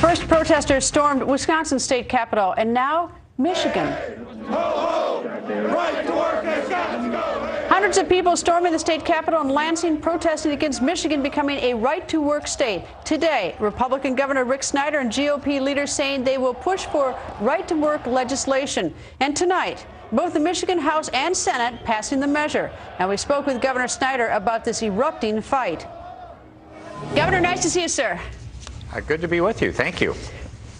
First, protesters stormed Wisconsin state capitol, and now Michigan. Hundreds of people storming the state capitol in Lansing, protesting against Michigan becoming a right-to-work state. Today, Republican Governor Rick Snyder and GOP leaders saying they will push for right-to-work legislation. And tonight, both the Michigan House and Senate passing the measure. Now, we spoke with Governor Snyder about this erupting fight. Governor, nice to see you, sir. Good to be with you. Thank you.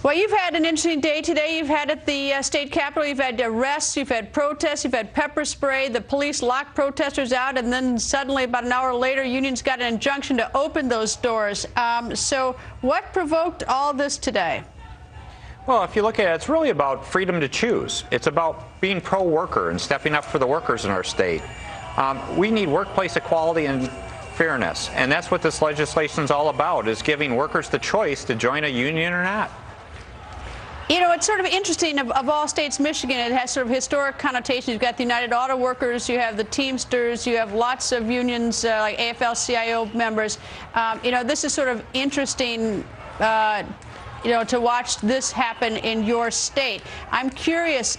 Well, you've had an interesting day today. You've had at the state capitol, you've had arrests, you've had protests, you've had pepper spray. The police locked protesters out, and then suddenly, about an hour later, unions got an injunction to open those doors. So what provoked all this today? Well, if you look at it, it's really about freedom to choose. It's about being pro-worker and stepping up for the workers in our state. We need workplace equality and fairness, and that's what this legislation is all about, is giving workers the choice to join a union or not. You know, it's sort of interesting, of all states, Michigan, it has sort of historic connotations. You've got the United Auto Workers, you have the Teamsters, you have lots of unions like AFL-CIO members. You know, this is sort of interesting, you know, to watch this happen in your state. I'm curious,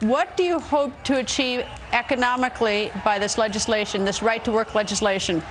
what do you hope to achieve economically by this legislation, this right-to-work legislation?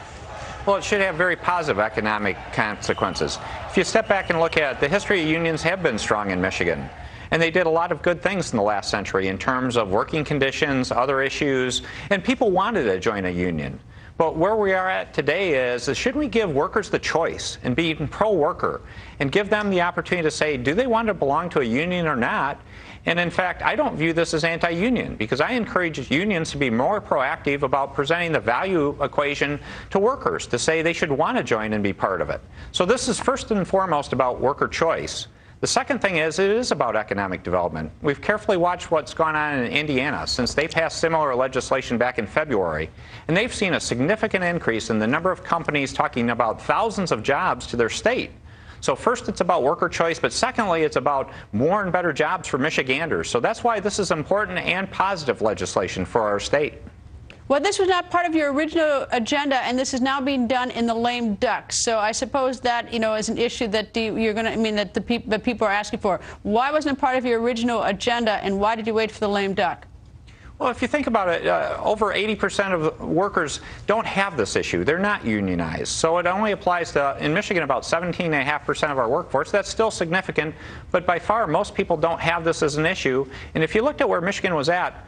Well, it should have very positive economic consequences. If you step back and look at it, the history of unions have been strong in Michigan. And they did a lot of good things in the last century in terms of working conditions, other issues, and people wanted to join a union. But where we are at today is should we give workers the choice and be pro-worker and give them the opportunity to say, do they want to belong to a union or not? And in fact, I don't view this as anti-union, because I encourage unions to be more proactive about presenting the value equation to workers, to say they should want to join and be part of it. So this is first and foremost about worker choice. The second thing is it is about economic development. We've carefully watched what's gone on in Indiana since they passed similar legislation back in February, and they've seen a significant increase in the number of companies talking about thousands of jobs to their state. So first, it's about worker choice, but secondly, it's about more and better jobs for Michiganders. So that's why this is important and positive legislation for our state. Well, this was not part of your original agenda, and this is now being done in the lame duck. So I suppose that, you know, is an issue that you're going to, I mean, that the people are asking for. Why wasn't it part of your original agenda, and why did you wait for the lame duck? Well, if you think about it, over 80% of workers don't have this issue. They're not unionized. So it only applies to, in Michigan, about 17.5% of our workforce. That's still significant, but by far, most people don't have this as an issue. And if you looked at where Michigan was at,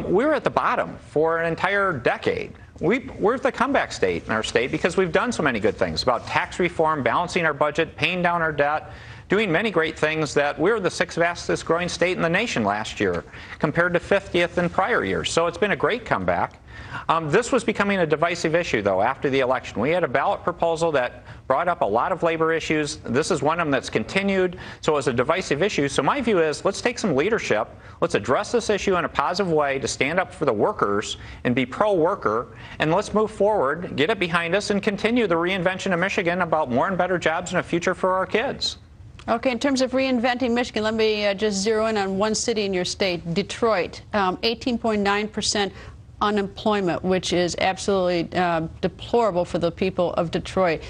we were at the bottom for an entire decade. We're the comeback state in our state because we've done so many good things about tax reform, balancing our budget, paying down our debt, doing many great things that we're the 6th fastest growing state in the nation last year compared to 50th in prior years. So it's been a great comeback. This was becoming a divisive issue, though, after the election. We had a ballot proposal that brought up a lot of labor issues. This is one of them that's continued. So it was a divisive issue. So my view is let's take some leadership. Let's address this issue in a positive way to stand up for the workers and be pro-worker. And let's move forward, get it behind us, and continue the reinvention of Michigan about more and better jobs and a future for our kids. Okay, in terms of reinventing Michigan, let me just zero in on one city in your state, Detroit. 18.9% unemployment, which is absolutely deplorable for the people of Detroit.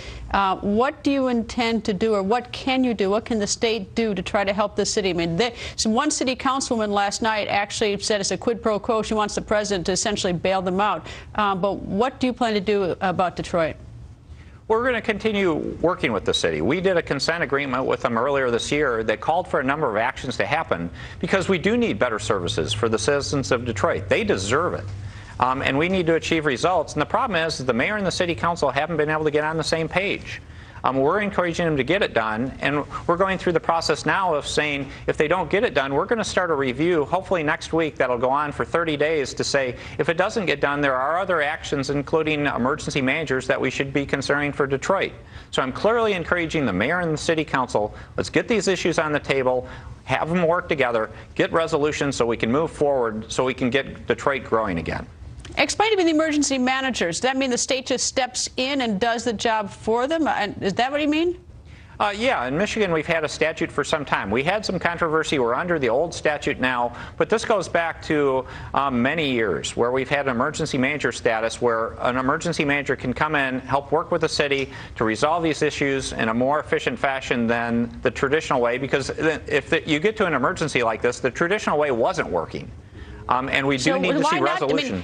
What do you intend to do, or what can you do? What can the state do to try to help the city? I mean, one city councilwoman last night actually said it's a quid pro quo. She wants the president to essentially bail them out. But what do you plan to do about Detroit? We're going to continue working with the city. We did a consent agreement with them earlier this year that called for a number of actions to happen because we do need better services for the citizens of Detroit. They deserve it. And we need to achieve results. And the problem is the mayor and the city council haven't been able to get on the same page. We're encouraging them to get it done, and we're going through the process now of saying if they don't get it done, we're going to start a review, hopefully next week, that'll go on for 30 days to say if it doesn't get done, there are other actions, including emergency managers, that we should be considering for Detroit. So I'm clearly encouraging the mayor and the city council, let's get these issues on the table, have them work together, get resolutions so we can move forward, so we can get Detroit growing again. Explain to me the emergency managers. Does that mean the state just steps in and does the job for them? Is that what you mean? Yeah, in Michigan we've had a statute for some time. We had some controversy. We're under the old statute now, but this goes back to many years where we've had an emergency manager status where an emergency manager can come in, help work with the city to resolve these issues in a more efficient fashion than the traditional way, because if you get to an emergency like this, the traditional way wasn't working. And we do need to see resolution.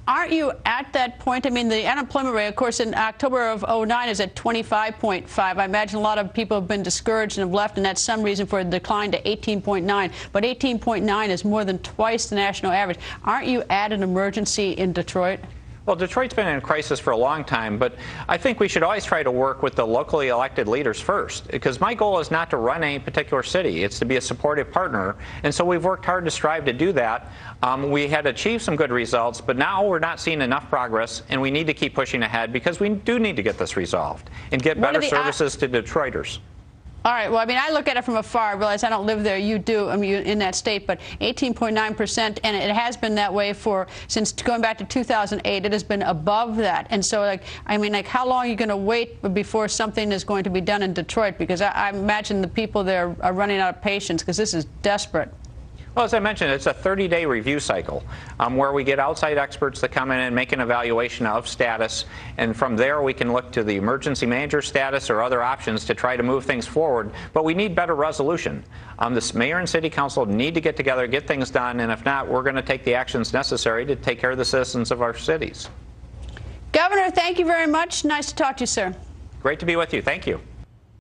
Aren't you at that point? I mean, the unemployment rate, of course, in October of '09 is at 25.5. I imagine a lot of people have been discouraged and have left, and that's some reason for a decline to 18.9. But 18.9 is more than twice the national average. Aren't you at an emergency in Detroit? Well, Detroit's been in a crisis for a long time, but I think we should always try to work with the locally elected leaders first, because my goal is not to run any particular city. It's to be a supportive partner, and so we've worked hard to strive to do that. We had achieved some good results, but now we're not seeing enough progress, and we need to keep pushing ahead because we do need to get this resolved and get better services to Detroiters. All right. Well, I mean, I look at it from afar. I realize I don't live there. You do. I mean, you're in that state. But 18.9%, and it has been that way since going back to 2008. It has been above that. And so, I mean, how long are you going to wait before something is going to be done in Detroit? Because I imagine the people there are running out of patience because this is desperate. Well, as I mentioned, it's a 30-day review cycle where we get outside experts to come in and make an evaluation of status, and from there we can look to the emergency manager status or other options to try to move things forward. But we need better resolution. This mayor and city council need to get together, get things done, and if not, we're going to take the actions necessary to take care of the citizens of our cities. Governor, thank you very much. Nice to talk to you, sir. Great to be with you. Thank you.